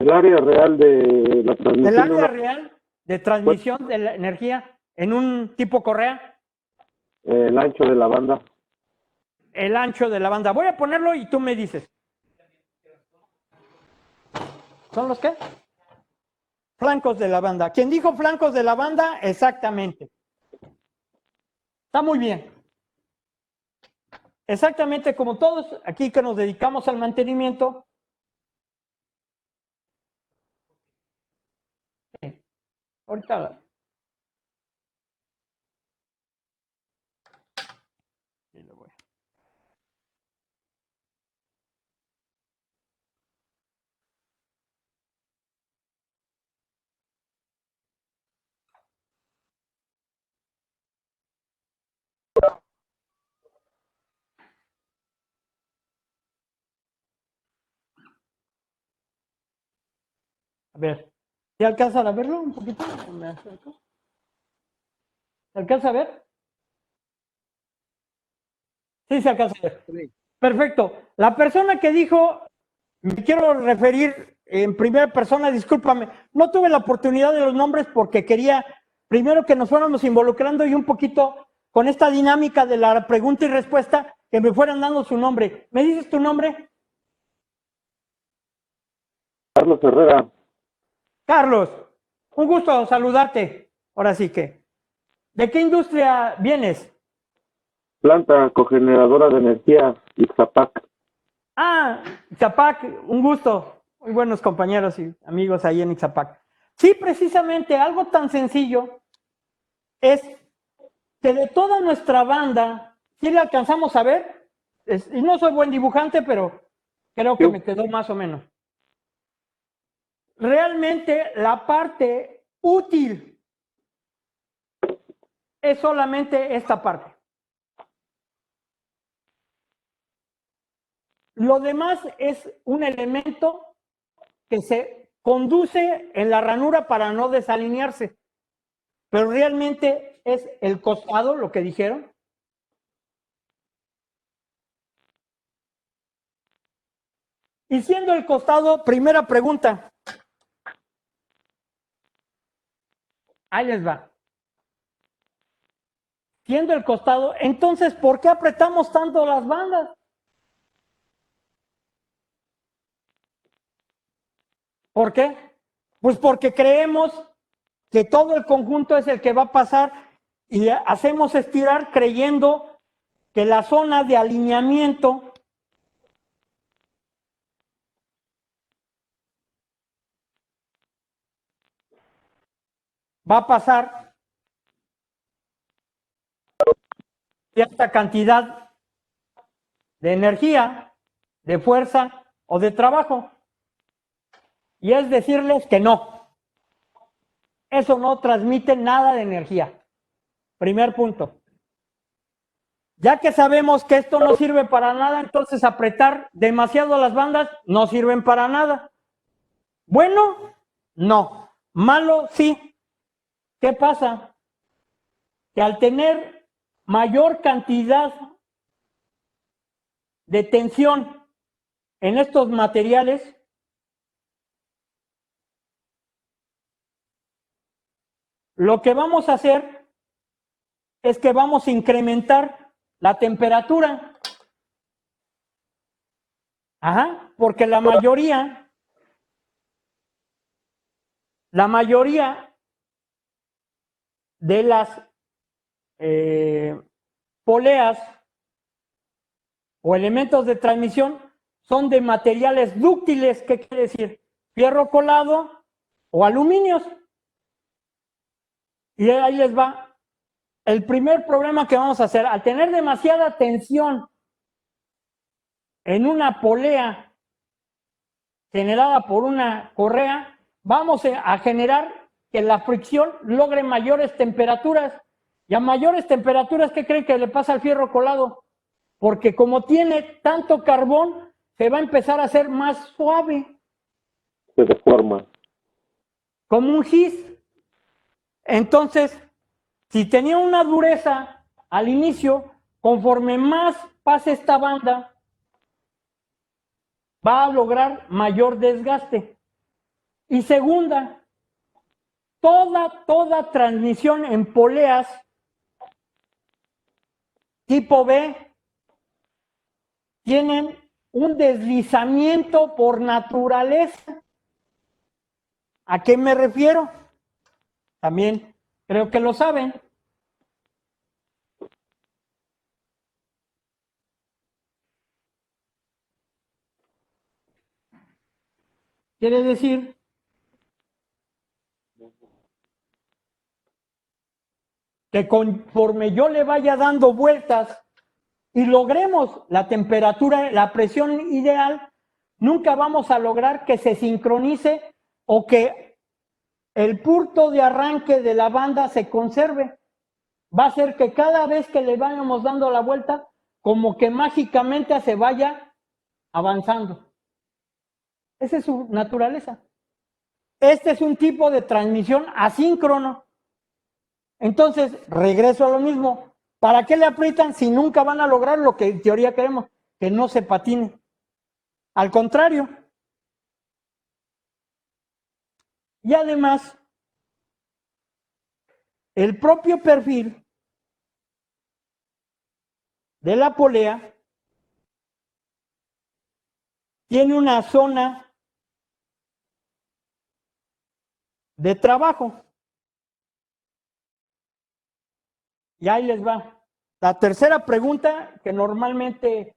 El área real de la transmisión. El área real de transmisión de la energía en un tipo correa. El ancho de la banda. El ancho de la banda. Voy a ponerlo y tú me dices. ¿Son los qué? Flancos de la banda. ¿Quién dijo flancos de la banda? Exactamente. Está muy bien. Exactamente como todos aquí que nos dedicamos al mantenimiento. Ahorita. A ver, ¿se alcanza a verlo un poquito? ¿Me acerco? ¿Se alcanza a ver? Sí, se alcanza a ver. Sí. Perfecto. La persona que dijo, me quiero referir en primera persona, discúlpame, no tuve la oportunidad de los nombres porque quería primero que nos fuéramos involucrando y un poquito con esta dinámica de la pregunta y respuesta, que me fueran dando su nombre. ¿Me dices tu nombre? Carlos Herrera. Carlos, un gusto saludarte. Ahora sí que. ¿De qué industria vienes? Planta cogeneradora de energía, Ixapac. Ah, Ixapac, un gusto. Muy buenos compañeros y amigos ahí en Ixapac. Sí, precisamente algo tan sencillo es que de toda nuestra banda, sí la alcanzamos a ver, y no soy buen dibujante, pero creo que me quedó más o menos. Realmente la parte útil es solamente esta parte. Lo demás es un elemento que se conduce en la ranura para no desalinearse, pero realmente es el costado, lo que dijeron. Y siendo el costado, primera pregunta. Ahí les va. Siendo el costado, entonces, ¿por qué apretamos tanto las bandas? ¿Por qué? Pues porque creemos que todo el conjunto es el que va a pasar y hacemos estirar creyendo que la zona de alineamiento va a pasar cierta cantidad de energía, de fuerza o de trabajo. Y es decirles que no. Eso no transmite nada de energía. Primer punto. Ya que sabemos que esto no sirve para nada, entonces apretar demasiado las bandas no sirven para nada. Bueno, no. Malo, sí. ¿Qué pasa? Que al tener mayor cantidad de tensión en estos materiales, lo que vamos a hacer es que vamos a incrementar la temperatura. Ajá, porque la mayoría de las poleas o elementos de transmisión son de materiales dúctiles, ¿qué quiere decir? Fierro colado o aluminios. Y ahí les va. El primer problema que vamos a hacer, al tener demasiada tensión en una polea generada por una correa, vamos a generar que la fricción logre mayores temperaturas. Y a mayores temperaturas, ¿qué creen que le pasa al fierro colado? Porque como tiene tanto carbón, se va a empezar a hacer más suave. Se deforma. Como un gis. Entonces, si tenía una dureza al inicio, conforme más pase esta banda, va a lograr mayor desgaste. Y segunda, toda transmisión en poleas tipo B tienen un deslizamiento por naturaleza. ¿A qué me refiero? También creo que lo saben. Quiere decir que conforme yo le vaya dando vueltas y logremos la temperatura, la presión ideal, nunca vamos a lograr que se sincronice o que el punto de arranque de la banda se conserve. Va a ser que cada vez que le vayamos dando la vuelta, como que mágicamente se vaya avanzando. Esa es su naturaleza. Este es un tipo de transmisión asíncrono. Entonces, regreso a lo mismo. ¿Para qué le aprietan si nunca van a lograr lo que en teoría queremos? Que no se patine. Al contrario. Y además, el propio perfil de la polea tiene una zona de trabajo. Y ahí les va. La tercera pregunta que normalmente,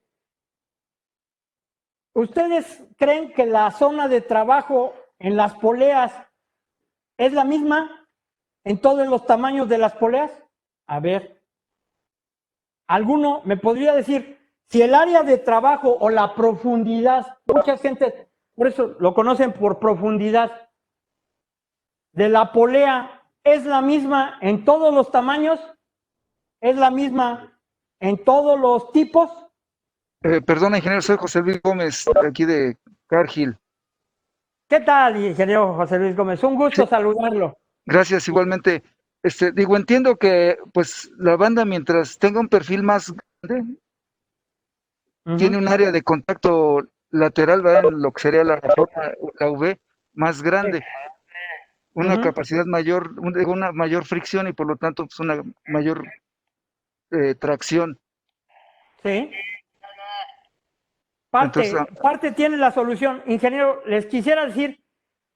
¿ustedes creen que la zona de trabajo en las poleas es la misma en todos los tamaños de las poleas? A ver, ¿alguno me podría decir si el área de trabajo o la profundidad, mucha gente, por eso lo conocen por profundidad, de la polea es la misma en todos los tamaños? ¿Es la misma en todos los tipos? Perdona, ingeniero, soy José Luis Gómez, de aquí de Cargill. ¿Qué tal, ingeniero José Luis Gómez? Un gusto Sí, saludarlo. gracias, igualmente. Entiendo que pues la banda mientras tenga un perfil más grande, tiene un área de contacto lateral, ¿verdad? En lo que sería la zona, la V, más grande, una capacidad mayor, una mayor fricción y por lo tanto pues, una mayor tracción. Sí. Entonces, Parte tiene la solución. Ingeniero, les quisiera decir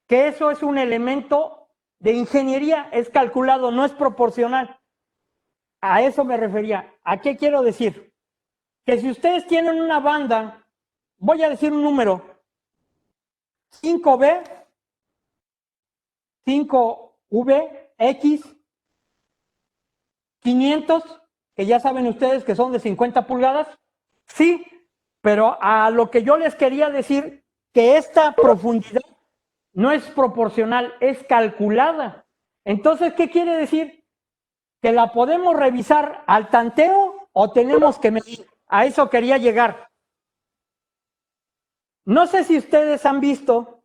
que eso es un elemento de ingeniería, es calculado, no es proporcional. A eso me refería. ¿A qué quiero decir? Que si ustedes tienen una banda, voy a decir un número, 5B, 5V, X, 500, que ya saben ustedes que son de 50 pulgadas, sí, pero a lo que yo les quería decir, que esta profundidad no es proporcional, es calculada. Entonces, ¿qué quiere decir? ¿Que la podemos revisar al tanteo o tenemos que medir? A eso quería llegar. No sé si ustedes han visto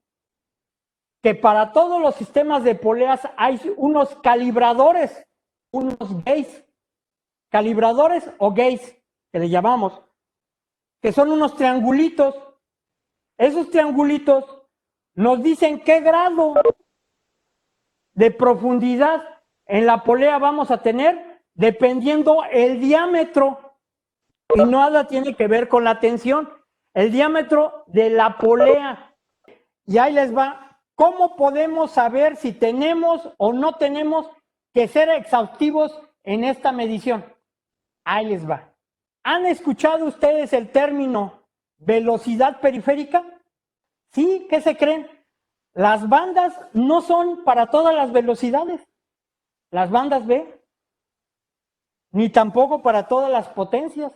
que para todos los sistemas de poleas hay unos calibradores, unos gauges, calibradores o gauges, que le llamamos, que son unos triangulitos. Esos triangulitos nos dicen qué grado de profundidad en la polea vamos a tener dependiendo el diámetro, y nada tiene que ver con la tensión, el diámetro de la polea. Y ahí les va. ¿Cómo podemos saber si tenemos o no tenemos que ser exhaustivos en esta medición? Ahí les va. ¿Han escuchado ustedes el término velocidad periférica? Sí, ¿qué se creen? Las bandas no son para todas las velocidades, las bandas B, ni tampoco para todas las potencias.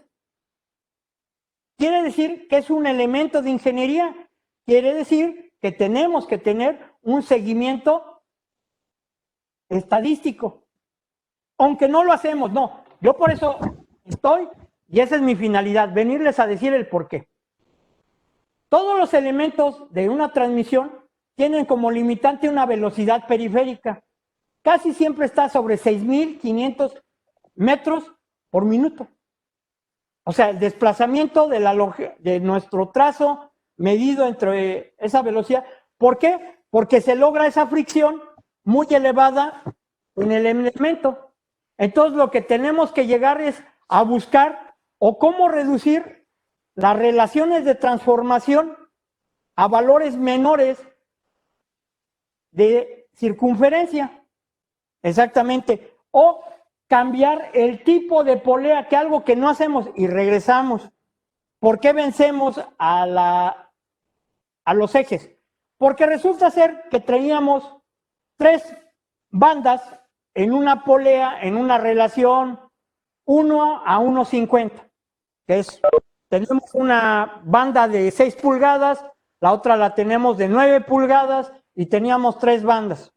Quiere decir que es un elemento de ingeniería, quiere decir que tenemos que tener un seguimiento estadístico, aunque no lo hacemos, no. Yo por eso estoy, y esa es mi finalidad, venirles a decir el por qué. Todos los elementos de una transmisión tienen como limitante una velocidad periférica. Casi siempre está sobre 6.500 metros por minuto. O sea, el desplazamiento de nuestro trazo medido entre esa velocidad. ¿Por qué? porque se logra esa fricción muy elevada en el elemento. Entonces lo que tenemos que llegar es a buscar o cómo reducir las relaciones de transformación a valores menores de circunferencia. Exactamente. O cambiar el tipo de polea, que algo que no hacemos y regresamos. ¿Por qué vencemos a los ejes? Porque resulta ser que teníamos 3 bandas en una polea, en una relación 1 a 1,50, que es, tenemos una banda de 6 pulgadas, la otra la tenemos de 9 pulgadas y teníamos 3 bandas.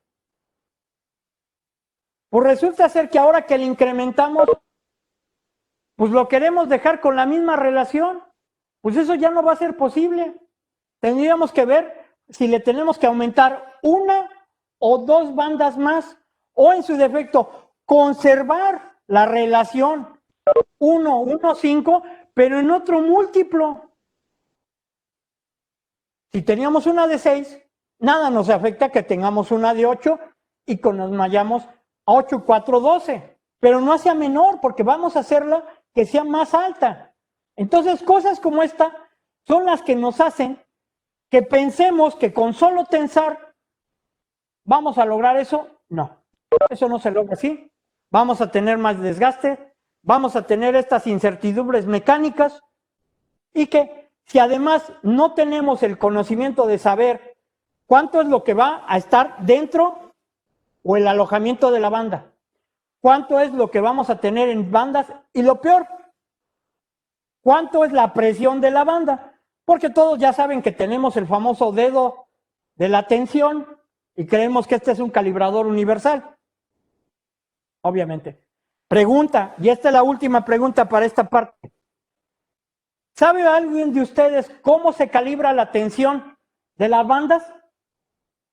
Pues resulta ser que ahora que le incrementamos, pues lo queremos dejar con la misma relación, pues eso ya no va a ser posible. Tendríamos que ver si le tenemos que aumentar 1 o 2 bandas más, o en su defecto, conservar la relación 1, 1, 5, pero en otro múltiplo. Si teníamos una de 6, nada nos afecta que tengamos una de 8 y que nos vayamos a 8, 4, 12, pero no hacia menor, porque vamos a hacerla que sea más alta. Entonces, cosas como esta son las que nos hacen que pensemos que con solo tensar vamos a lograr eso. No, eso no se logra así. Vamos a tener más desgaste, vamos a tener estas incertidumbres mecánicas y que si además no tenemos el conocimiento de saber cuánto es lo que va a estar dentro o el alojamiento de la banda, cuánto es lo que vamos a tener en bandas y lo peor, cuánto es la presión de la banda, porque todos ya saben que tenemos el famoso dedo de la tensión y creemos que este es un calibrador universal. Obviamente. Pregunta, y esta es la última pregunta para esta parte. ¿Sabe alguien de ustedes cómo se calibra la tensión de las bandas?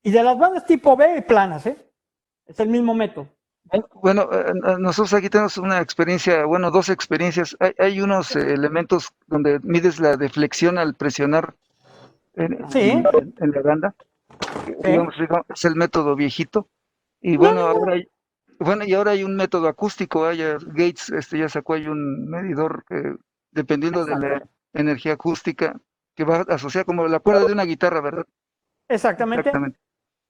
Y de las bandas tipo B y planas, ¿eh? Es el mismo método. Bueno, nosotros aquí tenemos una experiencia, bueno, 2 experiencias. Hay unos elementos donde mides la deflexión al presionar Sí. en la banda. Sí. Digamos, es el método viejito. Y bueno, ahora hay un método acústico. Gates ya sacó ahí un medidor que, dependiendo de la energía acústica, que va a asociar como la cuerda de una guitarra, ¿verdad? Exactamente.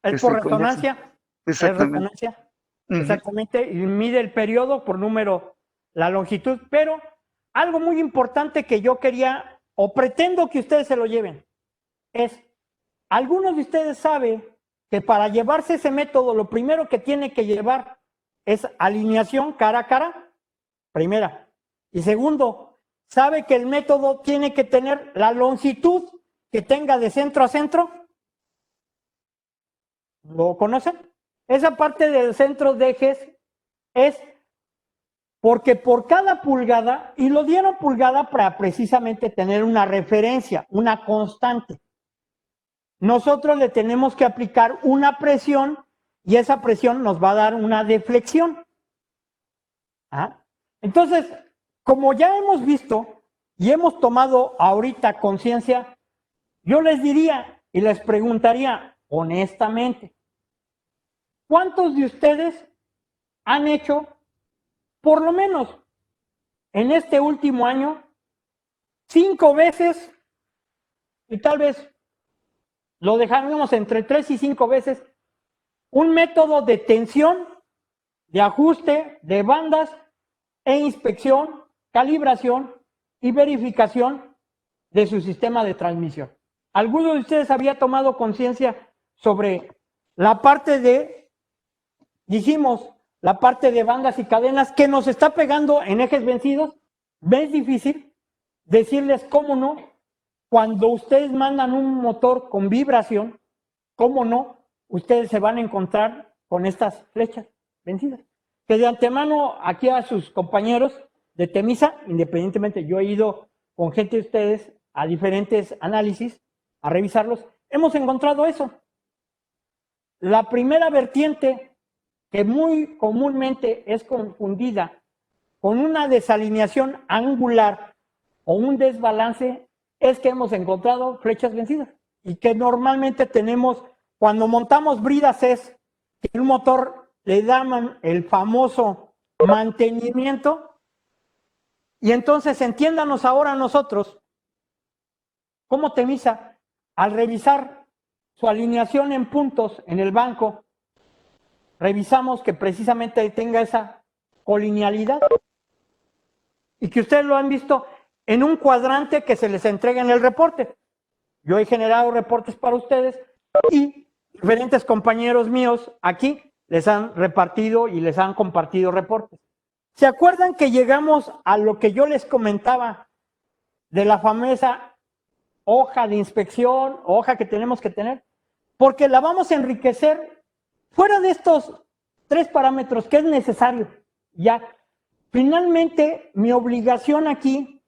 Es por resonancia. Exactamente. Es resonancia. Exactamente. Y mide el periodo por número, la longitud. Pero algo muy importante que yo quería, o pretendo que ustedes se lo lleven, es, algunos de ustedes saben que para llevarse ese método, lo primero que tiene que llevar es alineación cara a cara, primera. Y segundo, sabe que el método tiene que tener la longitud que tenga de centro a centro. ¿Lo conocen? Esa parte del centro de ejes es porque por cada pulgada, y lo dieron pulgada para precisamente tener una referencia, una constante. Nosotros le tenemos que aplicar una presión y esa presión nos va a dar una deflexión. Entonces, como ya hemos visto y hemos tomado ahorita conciencia, yo les diría y les preguntaría honestamente, ¿cuántos de ustedes han hecho, por lo menos en este último año, 5 veces, y tal vez lo dejamos entre 3 y 5 veces, un método de tensión, de ajuste de bandas e inspección, calibración y verificación de su sistema de transmisión? ¿Alguno de ustedes había tomado conciencia sobre la parte de, dijimos, la parte de bandas y cadenas que nos está pegando en ejes vencidos? ¿Ves difícil decirles cómo no? Cuando ustedes mandan un motor con vibración, ¿cómo no? Ustedes se van a encontrar con estas flechas vencidas. Que de antemano aquí a sus compañeros de Temisa, independientemente, yo he ido con gente de ustedes a diferentes análisis, a revisarlos, hemos encontrado eso. La primera vertiente que muy comúnmente es confundida con una desalineación angular o un desbalance es que hemos encontrado flechas vencidas y que normalmente tenemos cuando montamos bridas es que un motor le llaman el famoso mantenimiento. Y entonces entiéndanos ahora nosotros cómo Temisa, al revisar su alineación en puntos en el banco, revisamos que precisamente tenga esa colinealidad y que ustedes lo han visto en un cuadrante que se les entrega en el reporte. Yo he generado reportes para ustedes y diferentes compañeros míos aquí les han repartido y les han compartido reportes. ¿Se acuerdan que llegamos a lo que yo les comentaba de la famosa hoja de inspección, hoja que tenemos que tener? Porque la vamos a enriquecer fuera de estos 3 parámetros que es necesario. Ya, finalmente, mi obligación aquí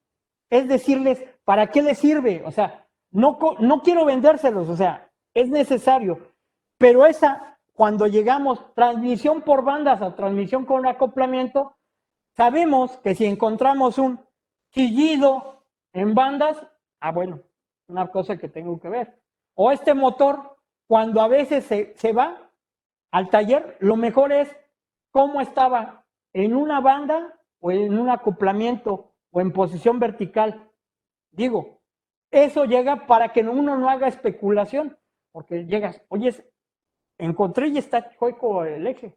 es decirles para qué les sirve. O sea, no quiero vendérselos, o sea, es necesario. Pero esa, cuando llegamos, transmisión por bandas o transmisión con acoplamiento, sabemos que si encontramos un chillido en bandas, bueno, una cosa que tengo que ver. O este motor, cuando a veces se va al taller, lo mejor es cómo estaba en una banda o en un acoplamiento o en posición vertical. Digo, eso llega para que uno no haga especulación, porque llegas, oye, encontré y está chueco el eje.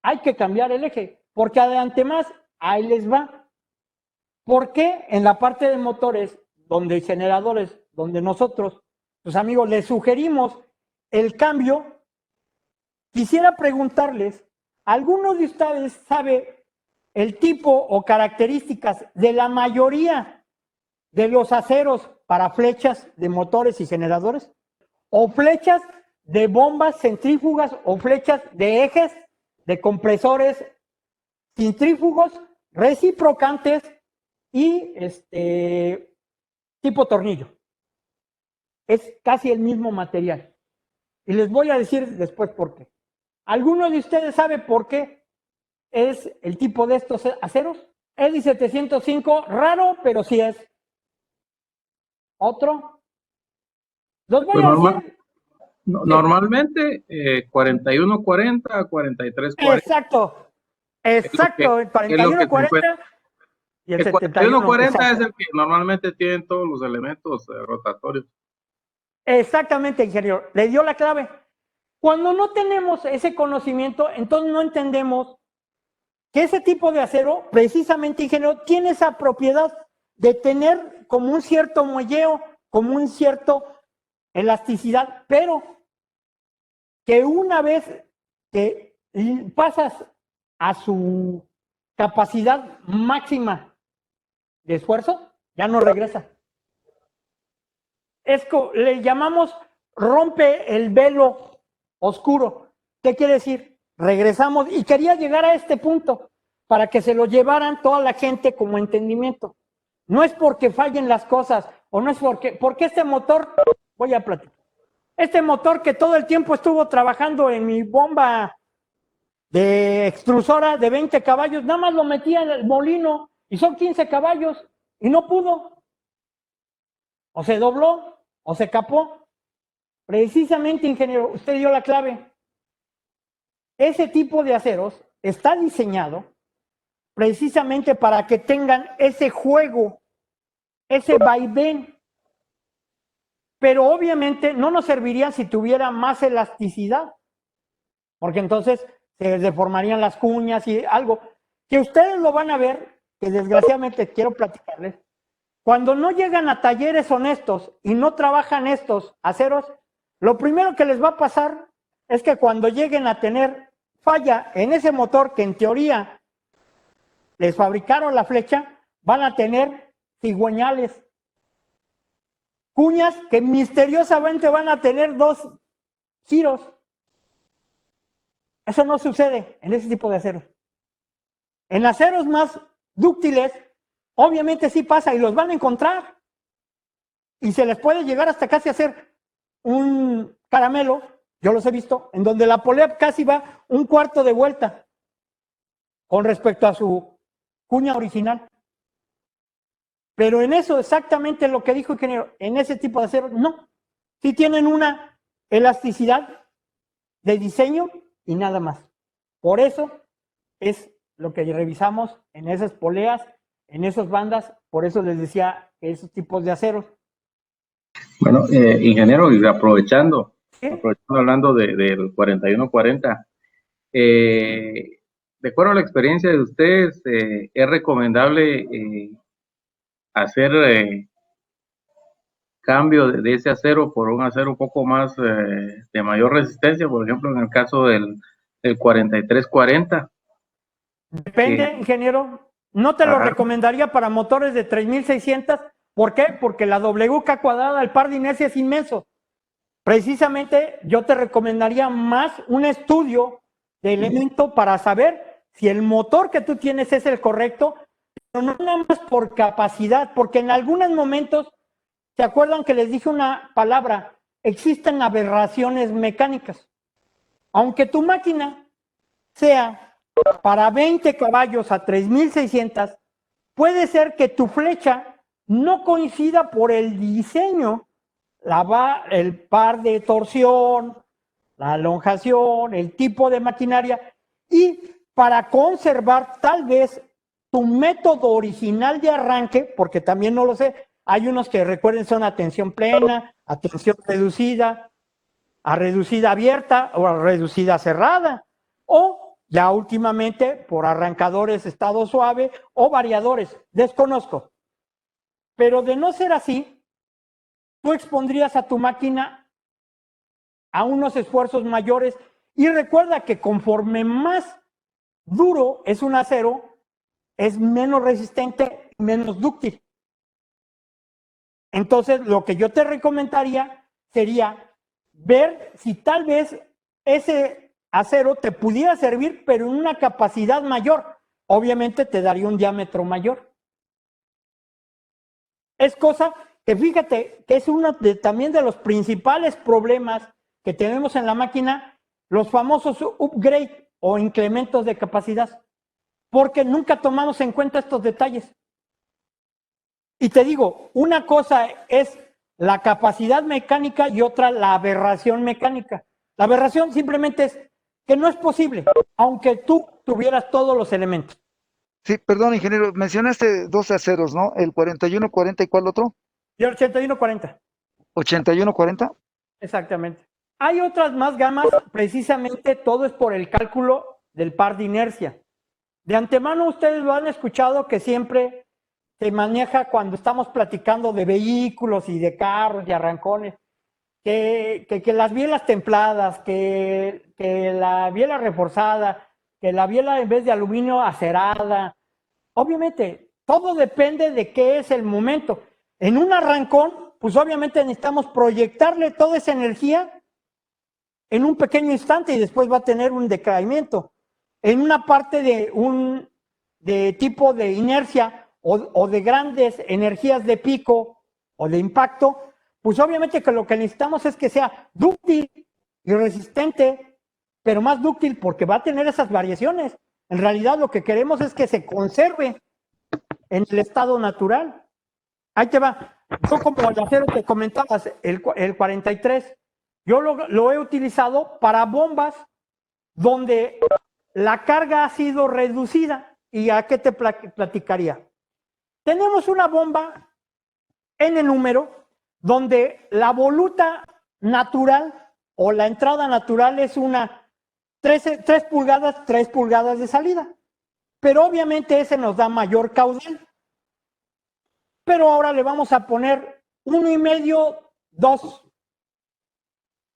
Hay que cambiar el eje, porque adelante más, ahí les va. ¿Por qué en la parte de motores, donde hay generadores, donde nosotros, los amigos, les sugerimos el cambio? Quisiera preguntarles, ¿alguno de ustedes sabe el tipo o características de la mayoría de los aceros para flechas de motores y generadores? ¿O flechas de bombas centrífugas o flechas de ejes de compresores centrífugos reciprocantes y tipo tornillo? Es casi el mismo material. Y les voy a decir después por qué. ¿Alguno de ustedes sabe por qué es el tipo de estos aceros? EDI 705, raro, pero sí es. ¿Otro? Los voy a decir. Normalmente 4140 a 4340. Exacto. Exacto, el 4140 y el 4140 es el que normalmente tienen todos los elementos rotatorios. Exactamente, ingeniero. Le dio la clave. Cuando no tenemos ese conocimiento, entonces no entendemos que ese tipo de acero, precisamente, ingeniero, tiene esa propiedad de tener como un cierto muelleo, como un cierto elasticidad, pero que una vez que pasas a su capacidad máxima de esfuerzo, ya no regresa. Le llamamos rompe el velo oscuro. ¿Qué quiere decir? Regresamos y quería llegar a este punto para que se lo llevaran toda la gente como entendimiento. No es porque fallen las cosas o no es porque este motor, voy a platicar, este motor que todo el tiempo estuvo trabajando en mi bomba de extrusora de 20 caballos, nada más lo metía en el molino y son 15 caballos y no pudo. O se dobló o se capó. Precisamente, ingeniero, usted dio la clave. Ese tipo de aceros está diseñado precisamente para que tengan ese juego, ese vaivén. Pero obviamente no nos serviría si tuviera más elasticidad, porque entonces se deformarían las cuñas y algo que ustedes lo van a ver, que desgraciadamente quiero platicarles. Cuando no llegan a talleres honestos y no trabajan estos aceros, lo primero que les va a pasar es que cuando lleguen a tener falla en ese motor que en teoría les fabricaron la flecha, van a tener cigüeñales, cuñas que misteriosamente van a tener 2 giros. Eso no sucede en ese tipo de aceros. En aceros más dúctiles, obviamente sí pasa y los van a encontrar. Y se les puede llegar hasta casi hacer un caramelo, yo los he visto, en donde la polea casi va 1/4 de vuelta con respecto a su cuña original. Pero en eso exactamente lo que dijo el ingeniero, en ese tipo de acero, no. Sí tienen una elasticidad de diseño y nada más. Por eso es lo que revisamos en esas poleas, en esas bandas, por eso les decía esos tipos de aceros. Bueno, ingeniero, y aprovechando ¿Sí? hablando del 4140, de acuerdo a la experiencia de ustedes, ¿es recomendable hacer cambio de ese acero por un acero un poco más de mayor resistencia? Por ejemplo, en el caso del 4340. Depende, ingeniero. No te lo recomendaría para motores de 3600. ¿Por qué? Porque la WK cuadrada, el par de inercia es inmenso. Precisamente yo te recomendaría más un estudio de elemento para saber si el motor que tú tienes es el correcto, pero no nada más por capacidad, porque en algunos momentos, ¿se acuerdan que les dije una palabra? Existen aberraciones mecánicas. Aunque tu máquina sea para 20 caballos a 3600, puede ser que tu flecha no coincida por el diseño, el par de torsión, la elongación, el tipo de maquinaria, y para conservar tal vez tu método original de arranque, porque también no lo sé, hay unos que recuerden son a tensión plena, a tensión reducida, a reducida abierta o a reducida cerrada, o ya últimamente por arrancadores estado suave o variadores, desconozco. Pero de no ser así, tú expondrías a tu máquina a unos esfuerzos mayores y recuerda que conforme más duro es un acero, es menos resistente y menos dúctil. Entonces, lo que yo te recomendaría sería ver si tal vez ese acero te pudiera servir, pero en una capacidad mayor. Obviamente te daría un diámetro mayor. Es cosa que fíjate que es uno también de los principales problemas que tenemos en la máquina, los famosos upgrade o incrementos de capacidad, porque nunca tomamos en cuenta estos detalles. Y te digo, una cosa es la capacidad mecánica y otra la aberración mecánica. La aberración simplemente es que no es posible, aunque tú tuvieras todos los elementos. Sí, perdón, ingeniero, mencionaste dos aceros, ¿no? El 4140 y ¿cuál otro? Y el 8140. 8140. Exactamente. Hay otras más gamas, precisamente todo es por el cálculo del par de inercia. De antemano ustedes lo han escuchado que siempre se maneja cuando estamos platicando de vehículos y de carros y arrancones, que las bielas templadas, que la biela reforzada, que la biela en vez de aluminio acerada. Obviamente, todo depende de qué es el momento. En un arrancón, pues obviamente necesitamos proyectarle toda esa energía en un pequeño instante y después va a tener un decaimiento. En una parte de tipo de inercia o de grandes energías de pico o de impacto, pues obviamente que lo que necesitamos es que sea dúctil y resistente, pero más dúctil porque va a tener esas variaciones. En realidad lo que queremos es que se conserve en el estado natural. Ahí te va. Yo como el acero te comentabas, el 43, yo lo he utilizado para bombas donde la carga ha sido reducida. ¿Y a qué te platicaría? Tenemos una bomba N número donde la voluta natural o la entrada natural es una 3 pulgadas, 3 pulgadas de salida. Pero obviamente ese nos da mayor caudal. Pero ahora le vamos a poner 1,5, 2.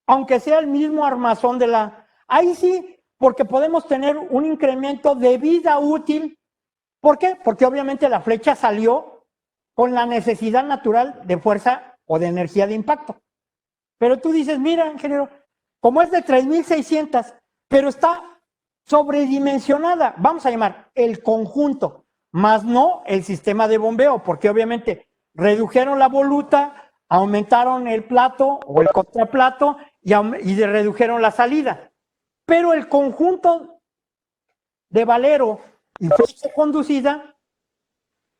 Aunque sea el mismo armazón de la... Ahí sí, porque podemos tener un incremento de vida útil. ¿Por qué? Porque obviamente la flecha salió con la necesidad natural de fuerza o de energía de impacto. Pero tú dices, mira, ingeniero, como es de 3600, pero está sobredimensionada, vamos a llamar el conjunto, más no el sistema de bombeo, porque obviamente redujeron la voluta, aumentaron el plato o el contraplato y redujeron la salida. Pero el conjunto de valero y flecha conducida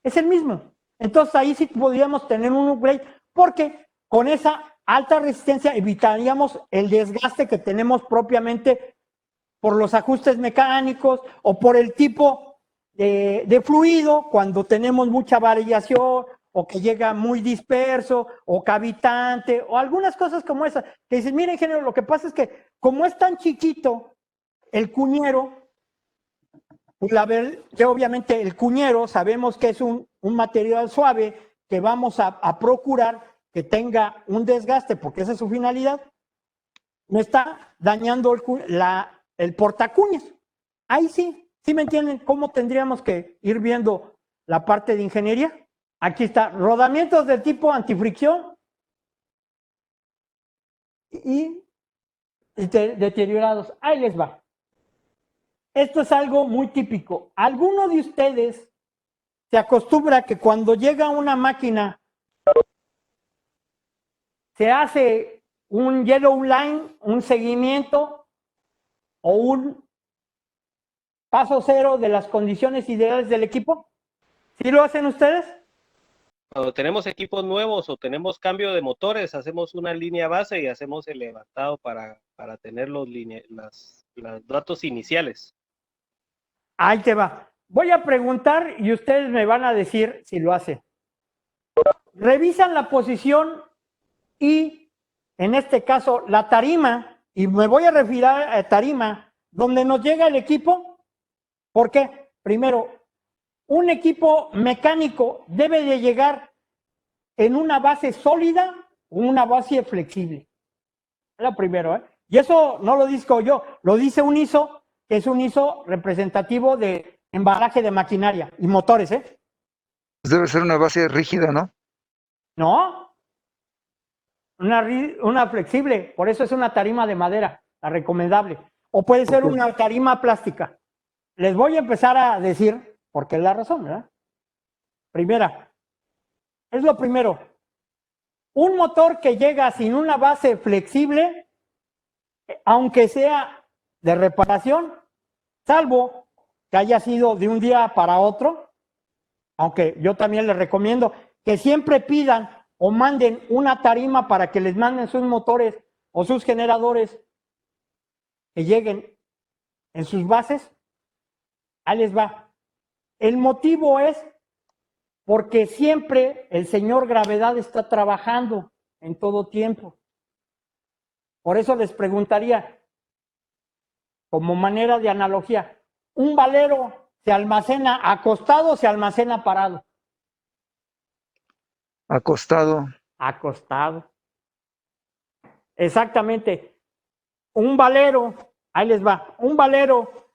es el mismo. Entonces ahí sí podríamos tener un upgrade, porque con esa alta resistencia, evitaríamos el desgaste que tenemos propiamente por los ajustes mecánicos o por el tipo de fluido, cuando tenemos mucha variación o que llega muy disperso o cavitante o algunas cosas como esas. Que dices, mira, ingeniero, lo que pasa es que como es tan chiquito el cuñero, pues que obviamente el cuñero sabemos que es un material suave que vamos a procurar que tenga un desgaste, porque esa es su finalidad, me está dañando el portacuñas. Ahí sí, ¿sí me entienden cómo tendríamos que ir viendo la parte de ingeniería? Aquí está, rodamientos de tipo antifricción y deteriorados. Ahí les va. Esto es algo muy típico. ¿Alguno de ustedes se acostumbra que cuando llega una máquina se hace un yellow line, un seguimiento o un paso cero de las condiciones ideales del equipo? ¿Sí lo hacen ustedes? Cuando tenemos equipos nuevos o tenemos cambio de motores, hacemos una línea base y hacemos el levantado para tener los datos iniciales. Ahí te va. Voy a preguntar y ustedes me van a decir si lo hacen. Revisan la posición y, en este caso, la tarima, y me voy a referir a tarima, donde nos llega el equipo. ¿Por qué? Primero, un equipo mecánico debe de llegar en una base sólida o una base flexible. Es lo primero, ¿eh? Y eso no lo digo yo, lo dice un ISO, que es un ISO representativo de embalaje de maquinaria y motores, ¿eh? Pues debe ser una base rígida, ¿no? No, una flexible, por eso es una tarima de madera, la recomendable. O puede ser una tarima plástica. Les voy a empezar a decir, porque es la razón, ¿verdad? Primera, es lo primero. Un motor que llega sin una base flexible, aunque sea de reparación, salvo que haya sido de un día para otro, aunque yo también les recomiendo que siempre pidan o manden una tarima para que les manden sus motores o sus generadores que lleguen en sus bases. Ahí les va. El motivo es porque siempre el señor gravedad está trabajando en todo tiempo. Por eso les preguntaría, como manera de analogía, ¿un valero se almacena acostado o se almacena parado? Acostado. Acostado. Exactamente. Un valero, ahí les va, un valero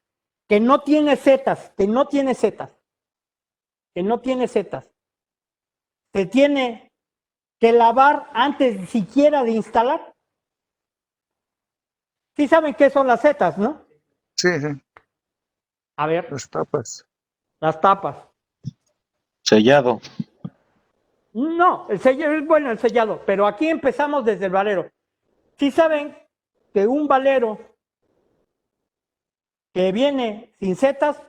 que no tiene setas, se tiene que lavar antes siquiera de instalar. Sí saben qué son las setas, ¿no? Sí, sí. A ver, Las tapas. las tapas. Sellado. No, el sellado es bueno, el sellado, pero aquí empezamos desde el valero. Sí saben que un valero que viene sin setas,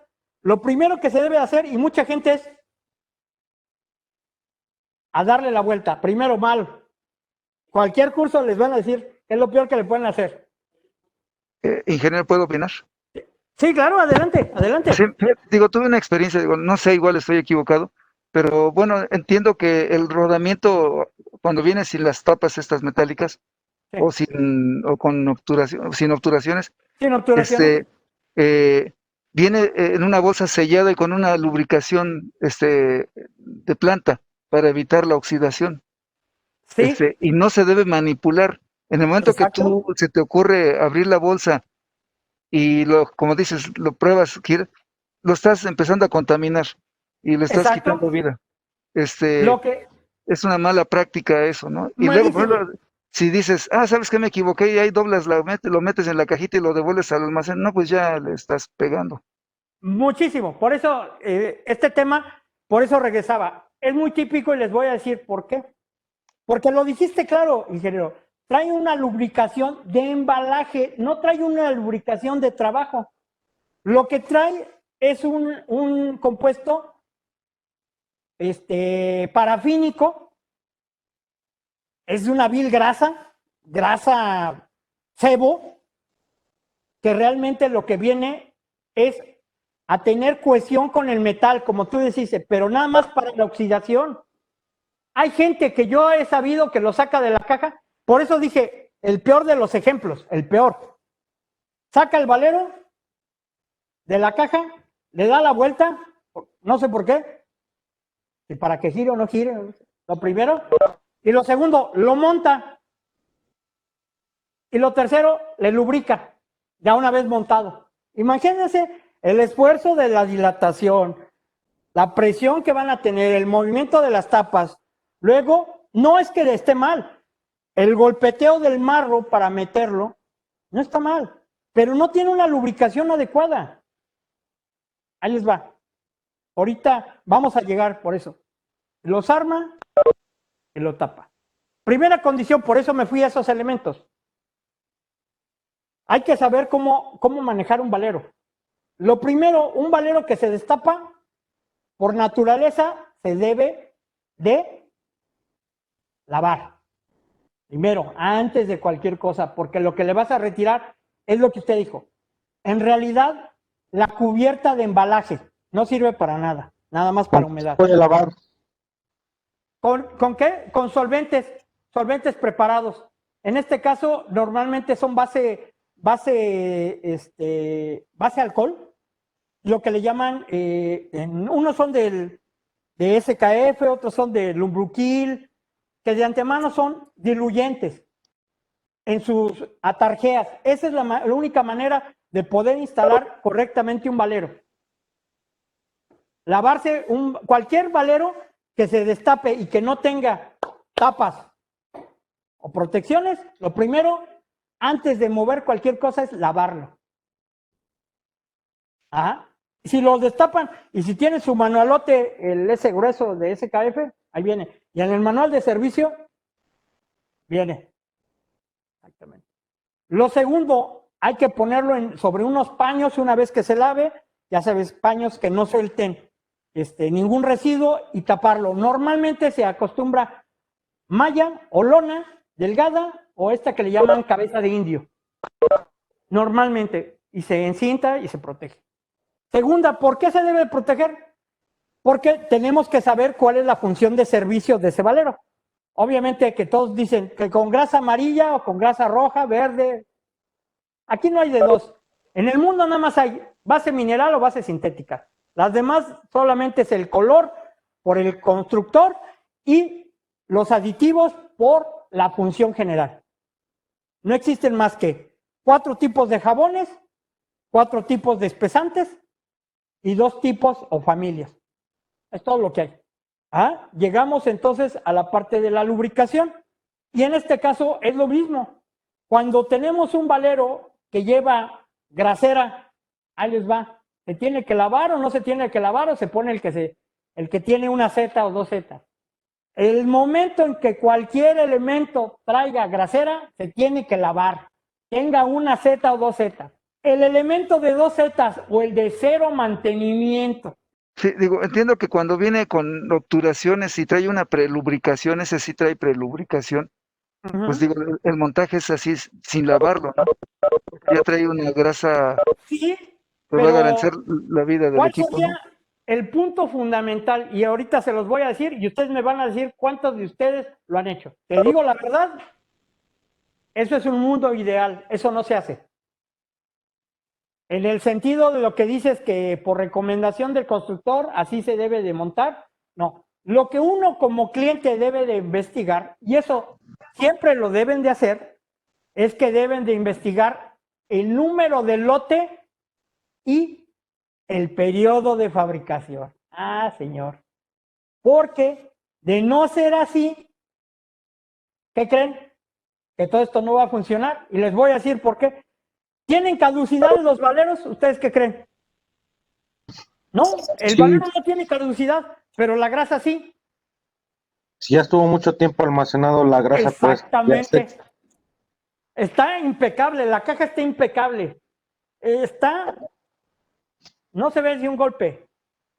lo primero que se debe hacer, y mucha gente es a darle la vuelta. Primero, mal. Cualquier curso les van a decir que es lo peor que le pueden hacer. Ingeniero, ¿puedo opinar? Sí, claro, adelante, adelante. Sí, digo, tuve una experiencia, digo, no sé, igual estoy equivocado, pero bueno, entiendo que el rodamiento, cuando viene sin las tapas estas metálicas, Sí. o con obturación, sin obturaciones, Sin obturación. viene en una bolsa sellada y con una lubricación de planta para evitar la oxidación. Sí, Y no se debe manipular. En el momento que exacto. se te ocurre abrir la bolsa y como dices, lo pruebas, lo estás empezando a contaminar y le estás Exacto. quitando vida. Lo que Es una mala práctica eso, ¿no? Y luego, por malísimo. ejemplo, si dices, ¿sabes qué? Me equivoqué y ahí doblas lo metes en la cajita y lo devuelves al almacén, no, pues ya le estás pegando. Muchísimo. Por eso, este tema, por eso regresaba. Es muy típico y les voy a decir por qué. Porque lo dijiste claro, ingeniero. Trae una lubricación de embalaje, no trae una lubricación de trabajo. Lo que trae es un compuesto parafínico es una vil grasa sebo, que realmente lo que viene es a tener cohesión con el metal, como tú decís, pero nada más para la oxidación. Hay gente que yo he sabido que lo saca de la caja, por eso dije, el peor de los ejemplos, el peor. Saca el valero de la caja, le da la vuelta, no sé por qué, y para que gire o no gire, lo primero, y lo segundo, lo monta, y lo tercero, le lubrica, ya una vez montado. Imagínense el esfuerzo de la dilatación, la presión que van a tener, el movimiento de las tapas. Luego, no es que esté mal, el golpeteo del marro para meterlo no está mal, pero no tiene una lubricación adecuada. Ahí les va. Ahorita vamos a llegar por eso. Los arma y lo tapa. Primera condición, por eso me fui a esos elementos. Hay que saber cómo manejar un valero. Lo primero, un valero que se destapa, por naturaleza, se debe de lavar. Primero, antes de cualquier cosa, porque lo que le vas a retirar es lo que usted dijo. En realidad, la cubierta de embalaje no sirve para nada, nada más para humedad. Puede lavar. ¿Con qué? Con solventes preparados. En este caso, normalmente son base alcohol, lo que le llaman, unos son de SKF, otros son de Lumbruquil, que de antemano son diluyentes en sus atarjeas. Esa es la única manera de poder instalar correctamente un valero. Lavarse cualquier valero que se destape y que no tenga tapas o protecciones, lo primero, antes de mover cualquier cosa, es lavarlo. Ajá. Si lo destapan y si tiene su manualote, el S grueso de SKF, ahí viene. Y en el manual de servicio, viene. Exactamente. Lo segundo, hay que ponerlo sobre unos paños una vez que se lave, ya sabes, paños que no suelten ningún residuo y taparlo. Normalmente se acostumbra malla o lona delgada o esta que le llaman cabeza de indio. Normalmente, y se encinta y se protege. Segunda, ¿por qué se debe proteger? Porque tenemos que saber cuál es la función de servicio de ese valero. Obviamente que todos dicen que con grasa amarilla o con grasa roja, verde. Aquí no hay de dos. En el mundo nada más hay base mineral o base sintética. Las demás solamente es el color por el constructor y los aditivos por la función general. No existen más que 4 tipos de jabones, 4 tipos de espesantes y 2 tipos o familias. Es todo lo que hay. Llegamos entonces a la parte de la lubricación y en este caso es lo mismo. Cuando tenemos un valero que lleva grasera, ahí les va. ¿Se tiene que lavar o no se tiene que lavar o se pone el que tiene una Z o 2 Z? El momento en que cualquier elemento traiga grasera, se tiene que lavar. Tenga una Z o 2 Z. El elemento de 2 Z o el de 0 mantenimiento. Sí, digo, entiendo que cuando viene con obturaciones y trae una prelubricación, ese sí trae prelubricación. Pues digo, el montaje es así sin lavarlo, ¿no? Ya trae una grasa sí, que va a garantizar la vida del equipo. ¿Cuál sería el punto fundamental? Y ahorita se los voy a decir y ustedes me van a decir cuántos de ustedes lo han hecho. Te digo la verdad, eso es un mundo ideal, eso no se hace. En el sentido de lo que dices que por recomendación del constructor así se debe de montar, no. Lo que uno como cliente debe de investigar, y eso siempre lo deben de hacer, es que deben de investigar el número del lote y el periodo de fabricación. Señor. Porque de no ser así, ¿qué creen? Que todo esto no va a funcionar. Y les voy a decir por qué. ¿Tienen caducidad los valeros? ¿Ustedes qué creen? No, el valero no tiene caducidad, pero la grasa sí. Si ya estuvo mucho tiempo almacenado la grasa, exactamente. Pues, Está impecable, la caja está impecable. No se ve ni un golpe.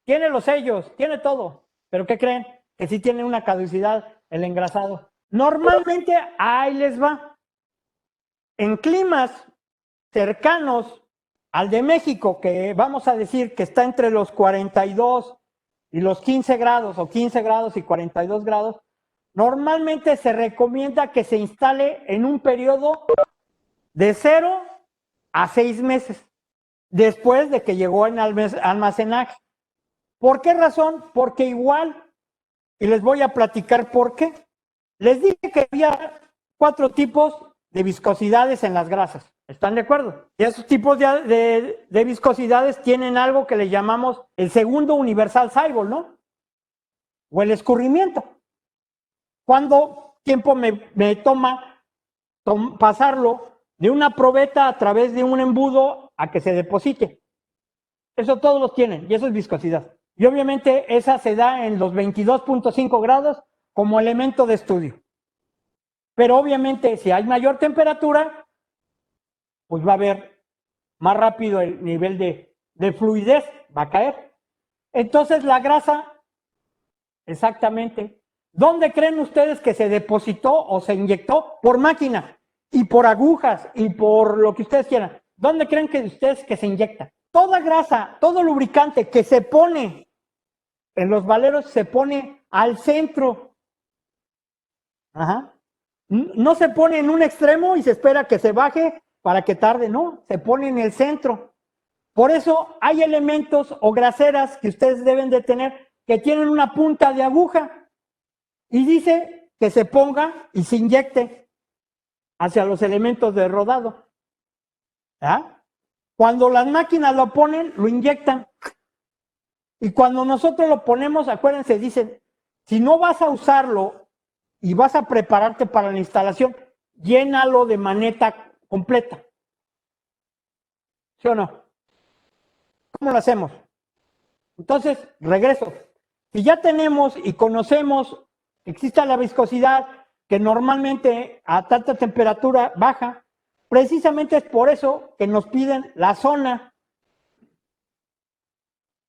Tiene los sellos, tiene todo. ¿Pero qué creen? Que sí tiene una caducidad el engrasado. Normalmente, ahí les va. En climas cercanos al de México, que vamos a decir que está entre los 42 y los 15 grados, o 15 grados y 42 grados, normalmente se recomienda que se instale en un periodo de 0 a 6 meses, después de que llegó en almacenaje. ¿Por qué razón? Porque igual, y les voy a platicar por qué. Les dije que había 4 tipos de viscosidades en las grasas. ¿Están de acuerdo? Y esos tipos de viscosidades tienen algo que le llamamos el segundo universal Seibel, ¿no? O el escurrimiento. ¿Cuánto tiempo me toma pasarlo de una probeta a través de un embudo a que se deposite? Eso todos los tienen, y eso es viscosidad. Y obviamente esa se da en los 22.5 grados como elemento de estudio. Pero obviamente si hay mayor temperatura, pues va a haber más rápido el nivel de fluidez, va a caer. Entonces la grasa, exactamente, ¿dónde creen ustedes que se depositó o se inyectó? Por máquina y por agujas y por lo que ustedes quieran. ¿Dónde creen que ustedes que se inyecta? Toda grasa, todo lubricante que se pone en los valeros se pone al centro. Ajá. No se pone en un extremo y se espera que se baje para que tarde, no, se pone en el centro. Por eso hay elementos o graseras que ustedes deben de tener que tienen una punta de aguja y dice que se ponga y se inyecte hacia los elementos de rodado. ¿Ah? Cuando las máquinas lo ponen, lo inyectan. Y cuando nosotros lo ponemos, acuérdense, dicen, si no vas a usarlo y vas a prepararte para la instalación, llénalo de maneta completa. ¿Sí o no? ¿Cómo lo hacemos? Entonces, regreso. Si ya tenemos y conocemos que existe la viscosidad, que normalmente a tanta temperatura baja, precisamente es por eso que nos piden la zona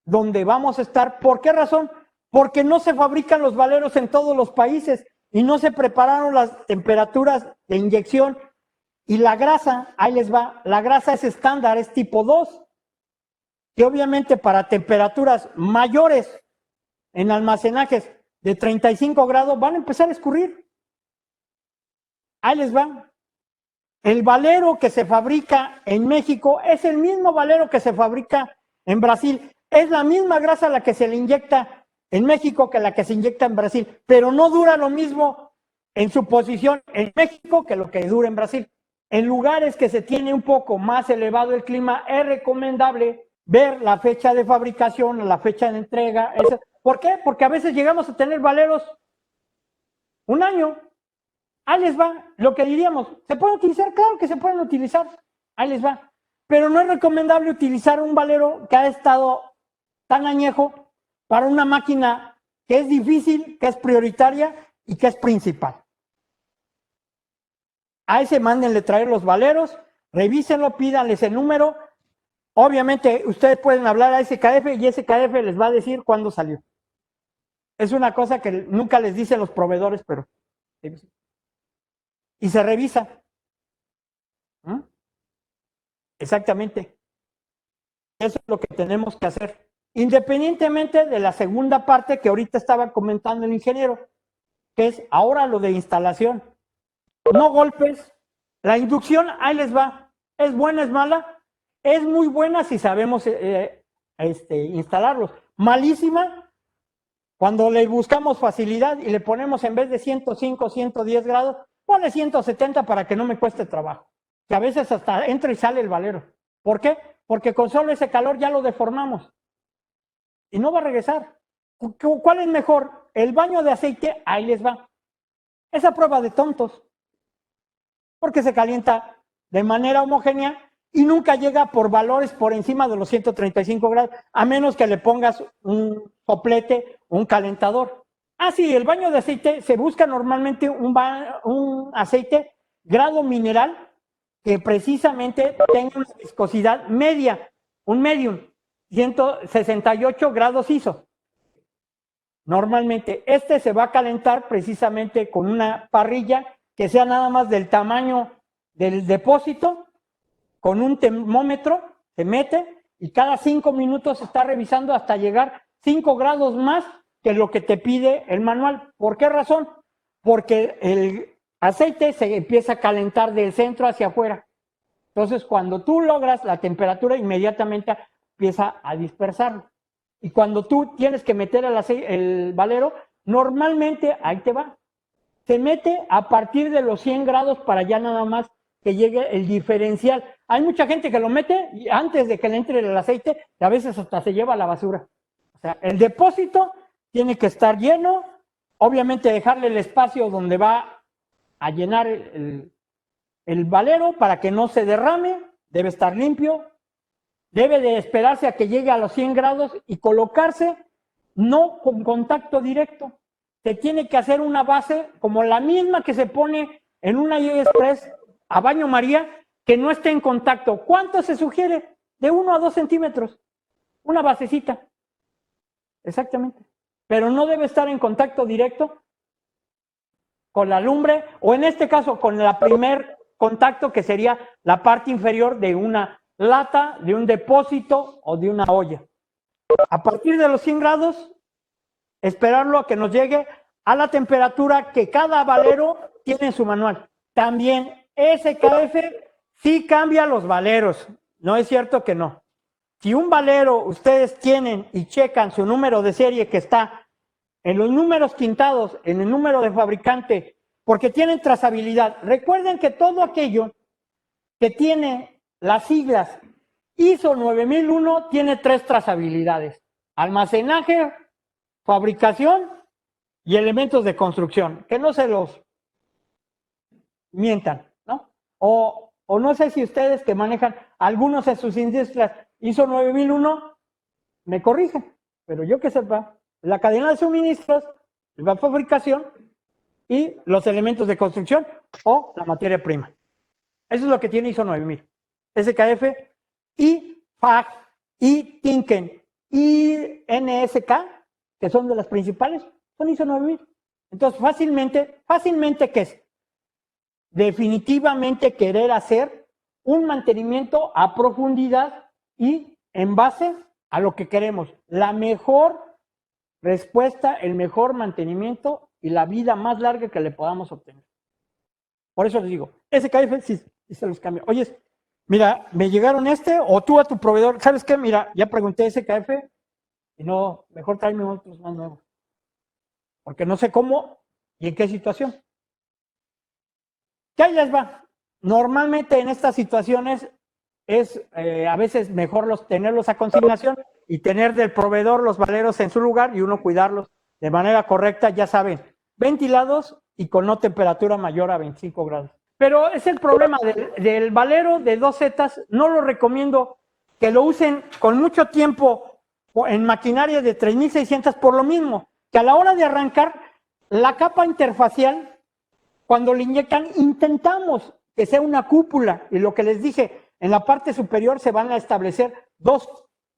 donde vamos a estar. ¿Por qué razón? Porque no se fabrican los valeros en todos los países y no se prepararon las temperaturas de inyección. Y la grasa, ahí les va, la grasa es estándar, es tipo 2, que obviamente para temperaturas mayores en almacenajes de 35 grados van a empezar a escurrir. Ahí les va. El valero que se fabrica en México es el mismo valero que se fabrica en Brasil. Es la misma grasa la que se le inyecta en México que la que se inyecta en Brasil, pero no dura lo mismo en su posición en México que lo que dura en Brasil. En lugares que se tiene un poco más elevado el clima, es recomendable ver la fecha de fabricación, la fecha de entrega. ¿Por qué? Porque a veces llegamos a tener valeros un año. Ahí les va, lo que diríamos, ¿se pueden utilizar? Claro que se pueden utilizar, ahí les va. Pero no es recomendable utilizar un valero que ha estado tan añejo para una máquina que es difícil, que es prioritaria y que es principal. A ese mándenle traer los valeros, revísenlo, pídanles el número. Obviamente ustedes pueden hablar a SKF y SKF les va a decir cuándo salió. Es una cosa que nunca les dicen los proveedores, pero... Y se revisa. Exactamente. Eso es lo que tenemos que hacer. Independientemente de la segunda parte que ahorita estaba comentando el ingeniero, que es ahora lo de instalación. No golpes. La inducción, ahí les va. ¿Es buena, es mala? Es muy buena si sabemos instalarlos. Malísima cuando le buscamos facilidad y le ponemos en vez de 105, 110 grados, ponle 170 para que no me cueste trabajo. Que a veces hasta entra y sale el valero. ¿Por qué? Porque con solo ese calor ya lo deformamos. Y no va a regresar. ¿Cuál es mejor? El baño de aceite, ahí les va. Esa prueba de tontos. Porque se calienta de manera homogénea y nunca llega por valores por encima de los 135 grados, a menos que le pongas un soplete o un calentador. Ah, sí, el baño de aceite se busca normalmente un aceite grado mineral que precisamente tenga una viscosidad media, un medium, 168 grados ISO. Normalmente este se va a calentar precisamente con una parrilla que sea nada más del tamaño del depósito, con un termómetro, se mete y cada 5 minutos se está revisando hasta llegar 5 grados más que lo que te pide el manual. ¿Por qué razón? Porque el aceite se empieza a calentar del centro hacia afuera. Entonces, cuando tú logras la temperatura, inmediatamente empieza a dispersarlo. Y cuando tú tienes que meter el valero, normalmente, ahí te va, se mete a partir de los 100 grados para ya nada más que llegue el diferencial. Hay mucha gente que lo mete y antes de que le entre el aceite, a veces hasta se lleva a la basura. O sea, el depósito tiene que estar lleno, obviamente dejarle el espacio donde va a llenar el valero para que no se derrame, debe estar limpio, debe de esperarse a que llegue a los 100 grados y colocarse no con contacto directo. Se tiene que hacer una base como la misma que se pone en una AliExpress a baño María, que no esté en contacto. ¿Cuánto se sugiere? De 1 a 2 centímetros. Una basecita. Exactamente. Pero no debe estar en contacto directo con la lumbre, o en este caso con el primer contacto, que sería la parte inferior de una lata, de un depósito o de una olla. A partir de los 100 grados, esperarlo a que nos llegue a la temperatura que cada valero tiene en su manual. También SKF sí cambia los valeros, no es cierto que no. Si un valero ustedes tienen y checan su número de serie que está en los números quintados, en el número de fabricante, porque tienen trazabilidad. Recuerden que todo aquello que tiene las siglas ISO 9001 tiene 3 trazabilidades: almacenaje, fabricación y elementos de construcción. Que no se los mientan, ¿no? O no sé si ustedes que manejan algunos de sus industrias ISO 9001 me corrigen, pero yo que sepa, la cadena de suministros, la fabricación y los elementos de construcción o la materia prima. Eso es lo que tiene ISO 9000. SKF y FAG y Tinken y NSK, que son de las principales, son ISO 9000. Entonces, fácilmente, ¿qué es? Definitivamente querer hacer un mantenimiento a profundidad y en base a lo que queremos. La mejor respuesta, el mejor mantenimiento y la vida más larga que le podamos obtener. Por eso les digo, SKF sí se los cambia. Oye, mira, me llegaron o tú a tu proveedor, ¿sabes qué? Mira, ya pregunté SKF y no, mejor tráeme otros más nuevos. Porque no sé cómo y en qué situación. ¿Qué ahí les va? Normalmente en estas situaciones es a veces mejor tenerlos a consignación y tener del proveedor los valeros en su lugar y uno cuidarlos de manera correcta, ya saben, ventilados y con no temperatura mayor a 25 grados. Pero es el problema del valero de 2 zetas, no lo recomiendo que lo usen con mucho tiempo en maquinaria de 3600 por lo mismo, que a la hora de arrancar la capa interfacial, cuando le inyectan, intentamos que sea una cúpula y lo que les dije, en la parte superior se van a establecer 2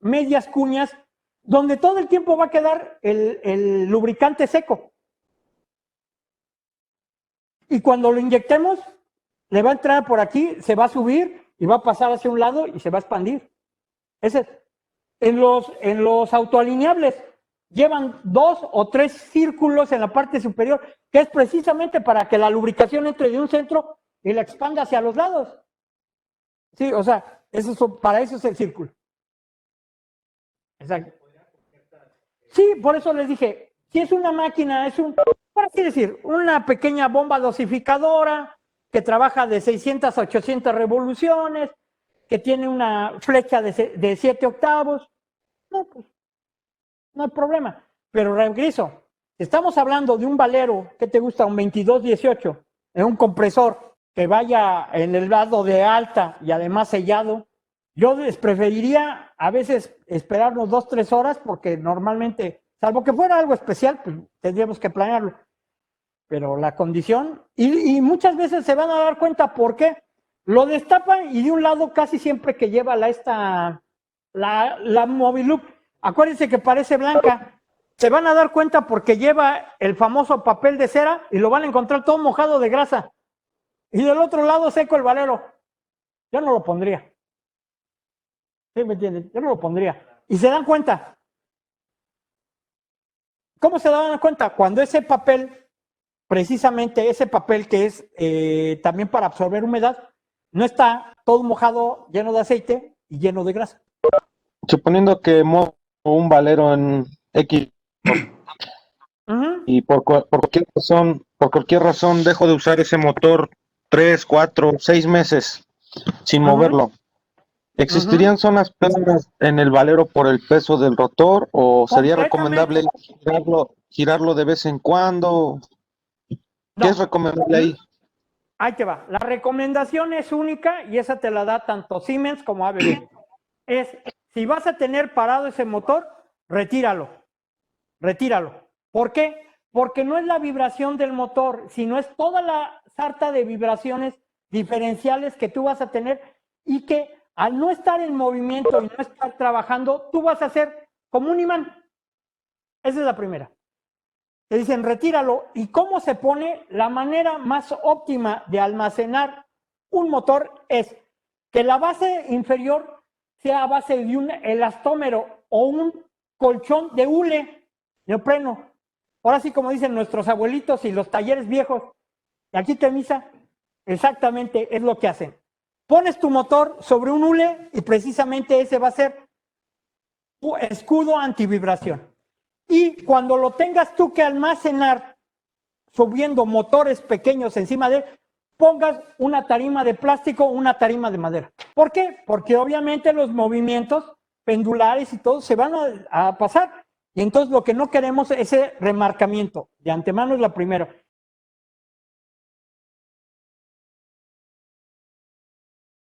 medias cuñas donde todo el tiempo va a quedar el lubricante seco. Y cuando lo inyectemos, le va a entrar por aquí, se va a subir y va a pasar hacia un lado y se va a expandir. En los autoalineables llevan 2 o 3 círculos en la parte superior, que es precisamente para que la lubricación entre de un centro y la expanda hacia los lados. Sí, o sea, para eso es el círculo. Exacto. Sí, por eso les dije, si es una máquina, por así decir, una pequeña bomba dosificadora que trabaja de 600 a 800 revoluciones, que tiene una flecha de 7 octavos, no, pues, no hay problema. Pero regreso, estamos hablando de un valero, ¿qué te gusta? Un 2218, en un compresor que vaya en el lado de alta y además sellado. Yo les preferiría a veces esperarnos 2-3 horas porque normalmente, salvo que fuera algo especial, pues tendríamos que planearlo. Pero la condición, y muchas veces se van a dar cuenta por qué. Lo destapan y de un lado casi siempre que lleva la Mobiloop, acuérdense que parece blanca, Se van a dar cuenta porque lleva el famoso papel de cera y lo van a encontrar todo mojado de grasa. Y del otro lado seco el valero. Yo no lo pondría. ¿Sí me entienden? Yo no lo pondría. Y se dan cuenta. ¿Cómo se dan cuenta? Cuando ese papel, precisamente ese papel que es también para absorber humedad, no está todo mojado, lleno de aceite y lleno de grasa. Suponiendo que mojo un valero en X y por cualquier razón dejo de usar ese motor 3, 4, 6 meses sin moverlo. ¿Existirían zonas planas en el valero por el peso del rotor o sería recomendable girarlo de vez en cuando? ¿Qué es recomendable ahí? Ahí te va. La recomendación es única y esa te la da tanto Siemens como ABB. Es, si vas a tener parado ese motor, retíralo. ¿Por qué? Porque no es la vibración del motor, sino es toda la sarta de vibraciones diferenciales que tú vas a tener y que al no estar en movimiento y no estar trabajando, tú vas a ser como un imán. Esa es la primera. Te dicen, retíralo. ¿Y cómo se pone? La manera más óptima de almacenar un motor es que la base inferior sea a base de un elastómero o un colchón de hule, neopreno. Ahora sí, como dicen nuestros abuelitos y los talleres viejos, y aquí te misa, exactamente es lo que hacen. Pones tu motor sobre un hule y precisamente ese va a ser tu escudo antivibración. Y cuando lo tengas tú que almacenar subiendo motores pequeños encima de él, pongas una tarima de plástico o una tarima de madera. ¿Por qué? Porque obviamente los movimientos pendulares y todo se van a pasar. Y entonces lo que no queremos es ese remarcamiento. De antemano es la primera.